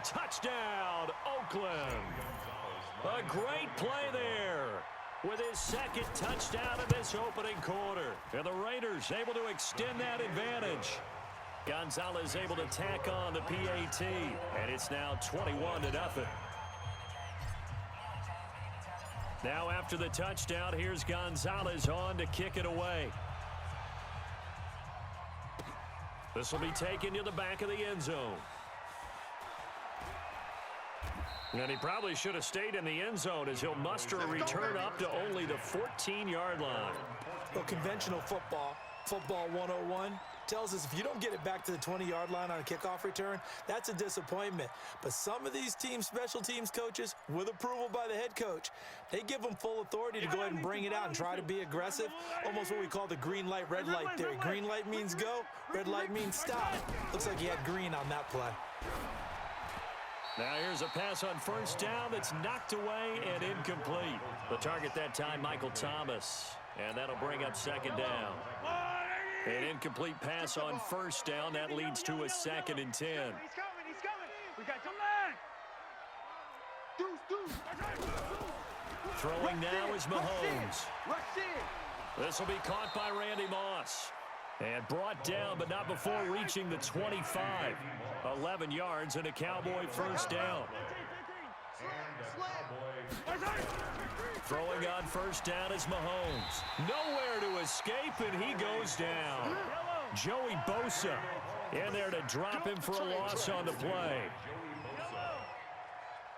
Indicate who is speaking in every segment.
Speaker 1: Touchdown, Oakland. A great play there with his second touchdown in this opening quarter. And the Raiders able to extend that advantage. Gonzalez able to tack on the PAT, and it's now 21-0. Now after the touchdown, here's Gonzalez on to kick it away. This will be taken to the back of the end zone. And he probably should have stayed in the end zone as he'll muster a return up to only the 14-yard line.
Speaker 2: Well, conventional football 101, tells us if you don't get it back to the 20-yard line on a kickoff return, that's a disappointment. But some of these special teams coaches, with approval by the head coach, they give them full authority to go ahead and bring it out and try to be aggressive. Almost what we call the green light, red light theory. Green light means go, red light means stop. Looks like he had green on that play.
Speaker 1: Now here's a pass on first down that's knocked away and incomplete. The target that time, Michael Thomas. And that'll bring up second down. An incomplete pass on first down. That leads to a 2nd and 10.
Speaker 3: He's coming. We got some leg.
Speaker 1: Throwing now is Mahomes. This will be caught by Randy Moss. And brought down, but not before reaching the 25. 11 yards and a Cowboy first down. Throwing on first down is Mahomes. Nowhere to escape, and he goes down. Joey Bosa in there to drop him for a loss on the play.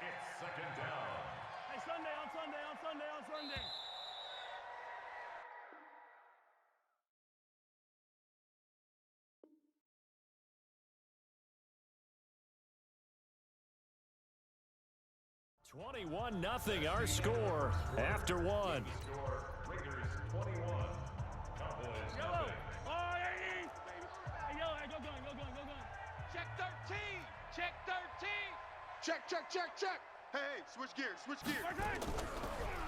Speaker 3: It's second down. Hey, Sunday.
Speaker 1: 21-0 our score after one.
Speaker 3: Raiders 21. Cowboys
Speaker 4: Yellow.
Speaker 3: nothing.
Speaker 4: Oh, hey, yellow. Hey, go gun. Check 13. Check 13.
Speaker 5: Check. Hey, switch gears.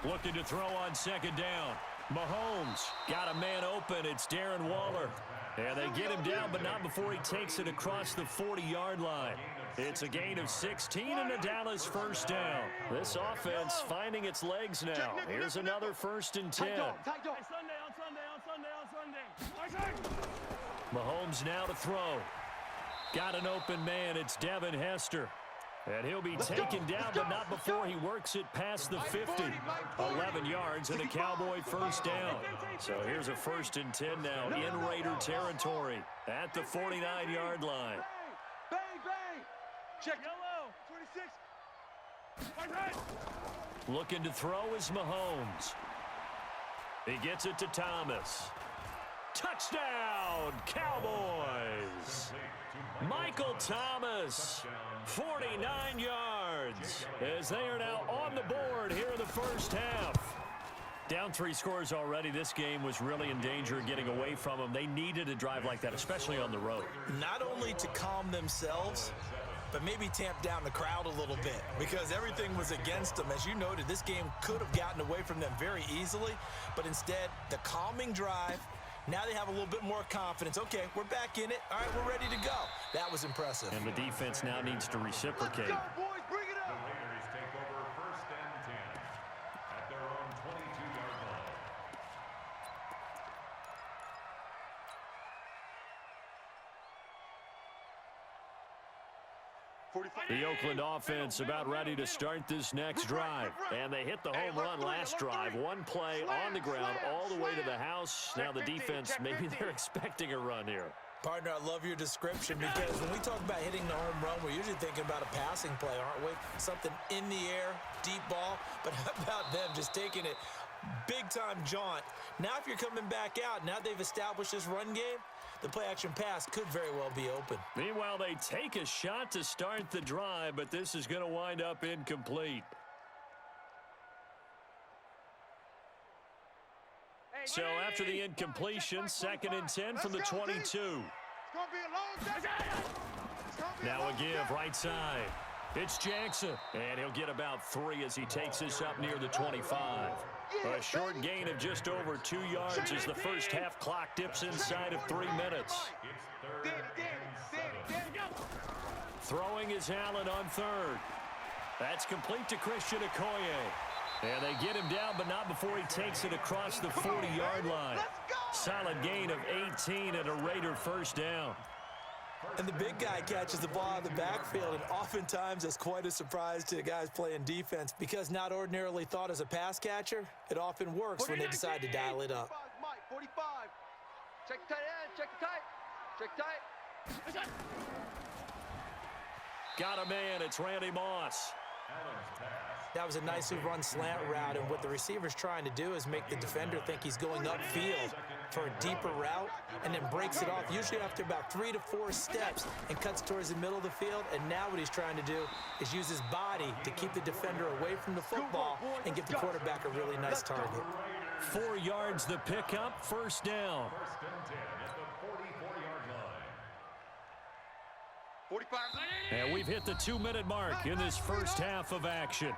Speaker 1: Looking to throw on second down. Mahomes got a man open. It's Darren Waller. And they get him down, but not before he takes it across the 40-yard line. It's a gain of 16 and a Dallas first down. This offense finding its legs now. Here's another 1st and 10.
Speaker 4: Hey, Sunday.
Speaker 1: Mahomes now to throw. Got an open man. It's Devin Hester. And he'll be taken down, but not before he works it past the 50. 11 yards and a Cowboy first down. So here's a 1st and 10 now in Raider territory at the 49-yard line.
Speaker 4: Bang. Check. Yellow. 26.
Speaker 1: Looking to throw is Mahomes. He gets it to Thomas. Touchdown, Cowboys! Michael Thomas, 49 yards, as they are now on the board here in the first half. Down 3 scores already. This game was really in danger of getting away from them. They needed a drive like that, especially on the road.
Speaker 2: Not only to calm themselves, but maybe tamp down the crowd a little bit because everything was against them. As you noted, this game could have gotten away from them very easily, but instead, the calming drive. Now they have a little bit more confidence. Okay, we're back in it. All right, we're ready to go. That was impressive.
Speaker 1: And the defense now needs to reciprocate.
Speaker 4: Let's go, boys, bring it up.
Speaker 3: The Raiders take over 1st and 10 at their own 22-yard line.
Speaker 1: The Oakland offense about ready to start this next drive. And they hit the home run last drive. One play on the ground all the way to the house. Now the defense, maybe they're expecting a run here.
Speaker 2: Partner, I love your description because when we talk about hitting the home run, we're usually thinking about a passing play, aren't we? Something in the air, deep ball. But how about them just taking it big-time jaunt? Now if you're coming back out, now they've established this run game, the play-action pass could very well be open.
Speaker 1: Meanwhile, they take a shot to start the drive, but this is going to wind up incomplete. So after the incompletion, 2nd and 10 from the 22. Now a give right side. It's Jackson, and he'll get about 3 as he takes this up near the 25. A short gain of just over 2 yards as the first half clock dips inside of 3 minutes. Throwing is Allen on third. That's complete to Christian Okoye. And they get him down, but not before he takes it across the 40-yard line. Solid gain of 18 and a Raider first down.
Speaker 2: And the big guy catches the ball out of the backfield, and oftentimes that's quite a surprise to the guys playing defense because not ordinarily thought as a pass catcher, it often works when they decide to dial it up.
Speaker 4: 45. Check the tight end. Check the tight. Check tight.
Speaker 1: Got a man. It's Randy Moss.
Speaker 2: That was a nicely run slant route, and what the receiver's trying to do is make the defender think he's going upfield for a deeper route and then breaks it off, usually after about 3 to 4 steps, and cuts towards the middle of the field. And now what he's trying to do is use his body to keep the defender away from the football and give the quarterback a really nice target.
Speaker 1: 4 yards the pickup, first down.
Speaker 3: First and 10 at the 44-yard line.
Speaker 5: 45.
Speaker 1: And we've hit the 2-minute mark in this first half of action.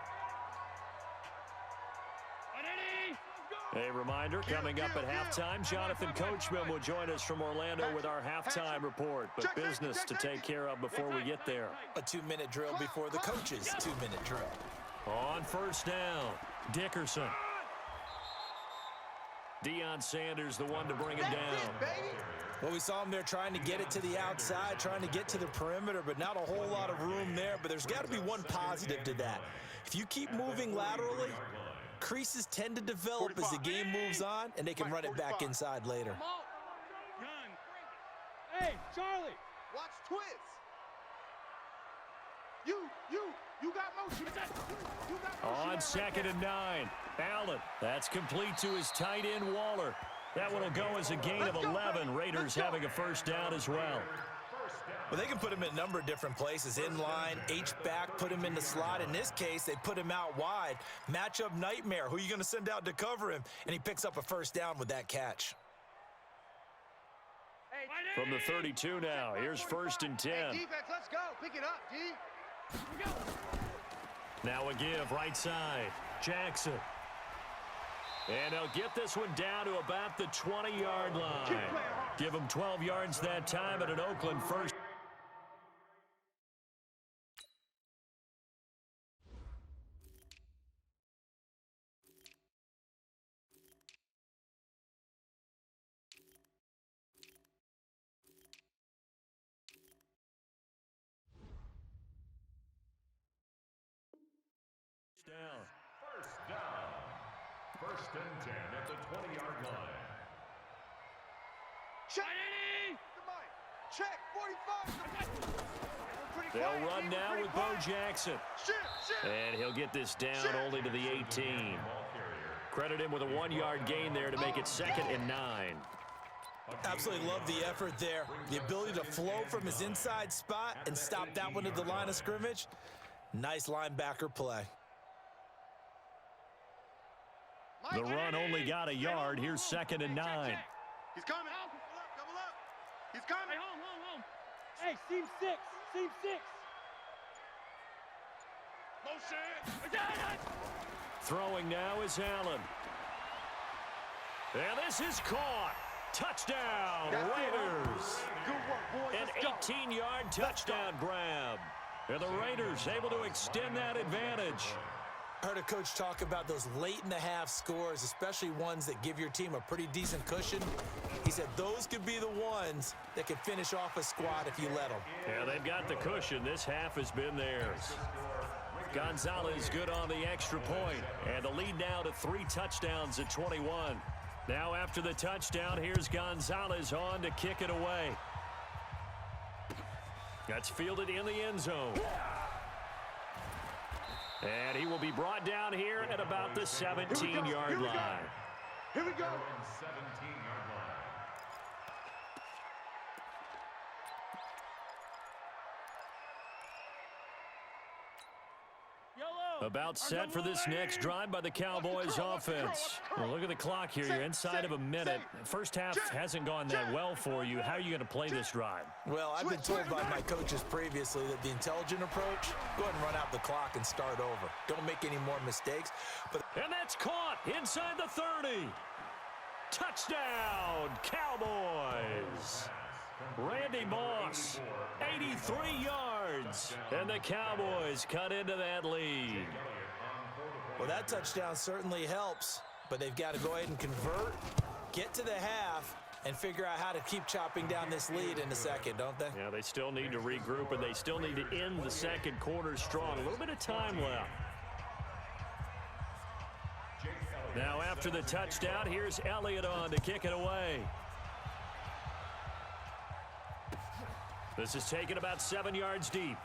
Speaker 1: A reminder, coming up at halftime, Jonathan Coachman will join us from Orlando with our halftime report. But business to take care of before we get there.
Speaker 2: A 2-minute drill before the coach's 2-minute drill.
Speaker 1: On first down, Dickerson. Deion Sanders, the one to bring him down.
Speaker 2: Well, we saw him there trying to get it to the outside, trying to get to the perimeter, but not a whole lot of room there. But there's got to be one positive to that. If you keep moving laterally, creases tend to develop as the game moves on, and they can run it back inside later.
Speaker 4: Hey, Charlie.
Speaker 5: Watch twist. You got motion. You got motion.
Speaker 1: On second and 9, Allen. That's complete to his tight end, Waller. That one will go as a gain of 11. Raiders having a first down as well.
Speaker 2: Well, they can put him in a number of different places. In line, H-back, put him in the slot. In this case, they put him out wide. Matchup nightmare. Who are you going to send out to cover him? And he picks up a first down with that catch.
Speaker 1: From the 32 now, here's first and 10.
Speaker 4: Hey, defense, let's go. Pick it up, D.
Speaker 1: Now a give right side. Jackson. And they'll get this one down to about the 20-yard line. Give them 12 yards that time at an Oakland first.
Speaker 3: First down. First and 10 at the 20-yard line.
Speaker 5: Check. 45.
Speaker 1: They'll run now with Bo Jackson. And he'll get this down only to the 18. Credit him with a 1-yard gain there to make it second and 9.
Speaker 2: Absolutely love the effort there. The ability to flow from his inside spot and stop that one at the line of scrimmage. Nice linebacker play.
Speaker 1: The run only got a yard. Here's second and 9.
Speaker 5: He's coming. Double up. He's coming.
Speaker 4: Home. Hey, seam 6. Seam 6. Motion.
Speaker 1: Throwing now is Allen. And this is caught. Touchdown, Raiders.
Speaker 5: Good work, boys.
Speaker 1: An 18-yard touchdown grab. And the Raiders able to extend that advantage.
Speaker 2: I heard a coach talk about those late-in-the-half scores, especially ones that give your team a pretty decent cushion. He said those could be the ones that can finish off a squad if you let them.
Speaker 1: Yeah, they've got the cushion. This half has been theirs. Gonzalez good on the extra point. And the lead now to 3 touchdowns at 21. Now after the touchdown, here's Gonzalez on to kick it away. That's fielded in the end zone. And he will be brought down here at about the 17-yard line.
Speaker 4: Here we go.
Speaker 3: 17-yard line.
Speaker 1: About set for this next drive by the Cowboys offense. Well, look at the clock here. You're inside of a minute. First half hasn't gone that well for you. How are you going to play this drive?
Speaker 2: Well, I've been told by my coaches previously that the intelligent approach, go ahead and run out the clock and start over. Don't make any more mistakes.
Speaker 1: And that's caught inside the 30. Touchdown, Cowboys. Randy Moss, 83 yards. yards. And the Cowboys cut into that lead.
Speaker 2: Well, that touchdown certainly helps, but they've got to go ahead and convert, get to the half, and figure out how to keep chopping down this lead in the second, don't they?
Speaker 1: Yeah, they still need to regroup, and they still need to end the second quarter strong. A little bit of time left. Now after the touchdown, here's Elliott on to kick it away. This is taken about 7 yards deep.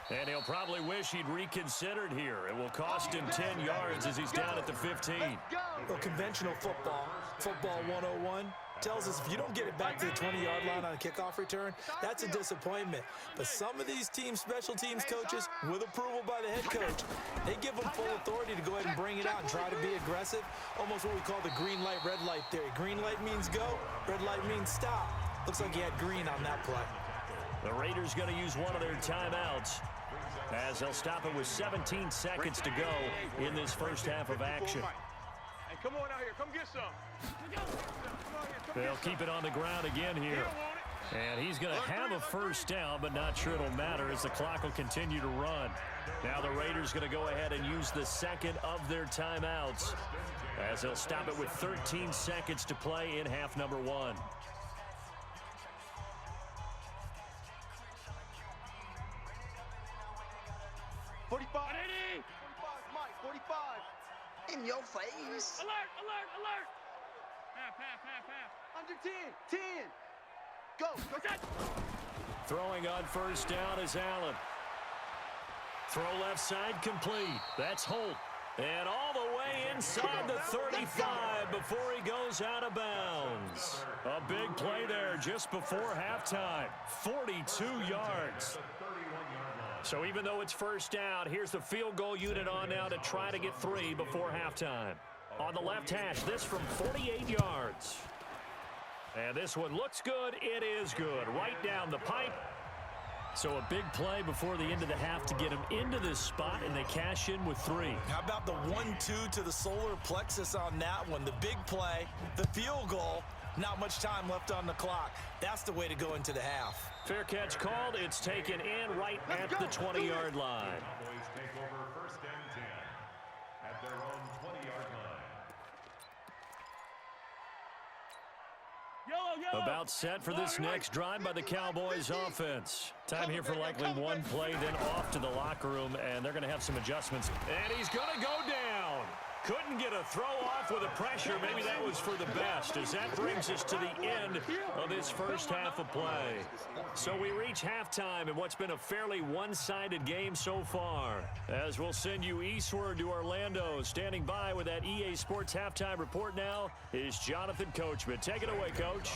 Speaker 1: And he'll probably wish he'd reconsidered here. It will cost him 10 yards as he's down at the 15.
Speaker 2: Well, conventional football 101, tells us if you don't get it back to the 20-yard line on a kickoff return, that's a disappointment. But some of these special teams coaches, with approval by the head coach, they give them full authority to go ahead and bring it out and try to be aggressive, almost what we call the green light, red light theory. Green light means go, red light means stop. Looks like he had green on that play.
Speaker 1: The Raiders going to use one of their timeouts, as they'll stop it with 17 seconds to go in this first half of action.
Speaker 5: Hey, come on out here. Come get some.
Speaker 1: They'll keep it on the ground again here. And he's going to have a first down, but not sure it'll matter as the clock will continue to run. Now the Raiders going to go ahead and use the second of their timeouts, as they'll stop it with 13 seconds to play in half number 1.
Speaker 5: 45.
Speaker 4: 45, Mike, 45. In your face.
Speaker 5: Alert, alert, alert. Half.
Speaker 4: Under 10, 10. Go.
Speaker 1: Throwing on first down is Allen. Throw left side complete. That's Holt. And all the way inside the 35 before he goes out of bounds. A big play there just before halftime. 42 yards. So even though it's first down, here's the field goal unit on now to try to get 3 before halftime. On the left hash, this from 48 yards. And this one looks good. It is good. Right down the pipe. So a big play before the end of the half to get him into this spot, and they cash in with 3.
Speaker 2: How about the 1-2 to the solar plexus on that one? The big play, the field goal, not much time left on the clock. That's the way to go into the half.
Speaker 1: Fair catch called. It's taken in right at the 20-yard line.
Speaker 3: Cowboys take over first and 10 at their own 20-yard line.
Speaker 1: About set for this next drive by the Cowboys offense. Time here for likely one play, then off to the locker room, and they're going to have some adjustments. And he's going to go down. Couldn't get a throw off with the pressure. Maybe that was for the best, as that brings us to the end of this first half of play. So we reach halftime in what's been a fairly one-sided game so far. As we'll send you eastward to Orlando. Standing by with that EA Sports halftime report now is Jonathan Coachman. Take it away, Coach.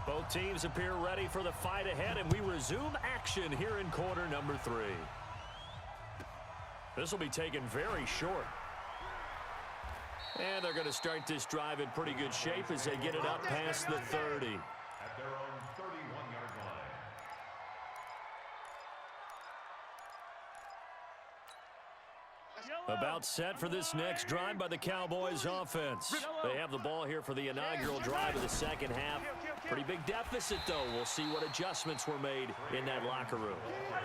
Speaker 1: Both teams appear ready for the fight ahead, and we resume action here in quarter number 3. This will be taken very short. And they're going to start this drive in pretty good shape as they get it up past the 30.
Speaker 3: At their own 31-yard line.
Speaker 1: About set for this next drive by the Cowboys offense. They have the ball here for the inaugural drive of the second half. Pretty big deficit, though. We'll see what adjustments were made in that locker room.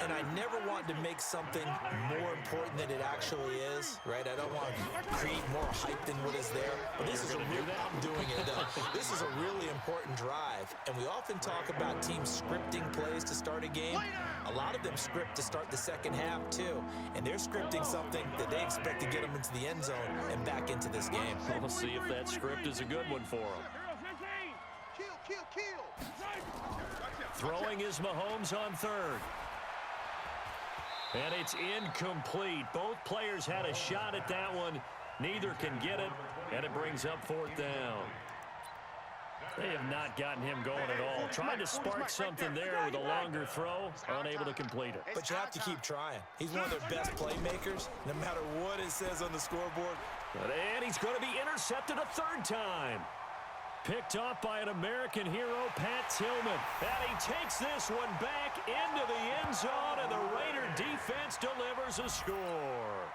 Speaker 2: And I never want to make something more important than it actually is, right? I don't want to create more hype than what is there. But this is I'm doing it, though. This is a really important drive. And we often talk about teams scripting plays to start a game. A lot of them script to start the second half, too. And they're scripting something that they expect to get them into the end zone and back into this game.
Speaker 1: We'll see if that script is a good one for them.
Speaker 4: Kill.
Speaker 1: Throwing is Mahomes on third. And it's incomplete. Both players had a shot at that one. Neither can get it, and it brings up fourth down. They have not gotten him going at all. Tried to spark something there with a longer throw, unable to complete it.
Speaker 2: But you have to keep trying. He's one of their best playmakers, no matter what it says on the scoreboard.
Speaker 1: And he's going to be intercepted a third time. Picked off by an American hero, Pat Tillman. And he takes this one back into the end zone, and the Raider defense delivers a score.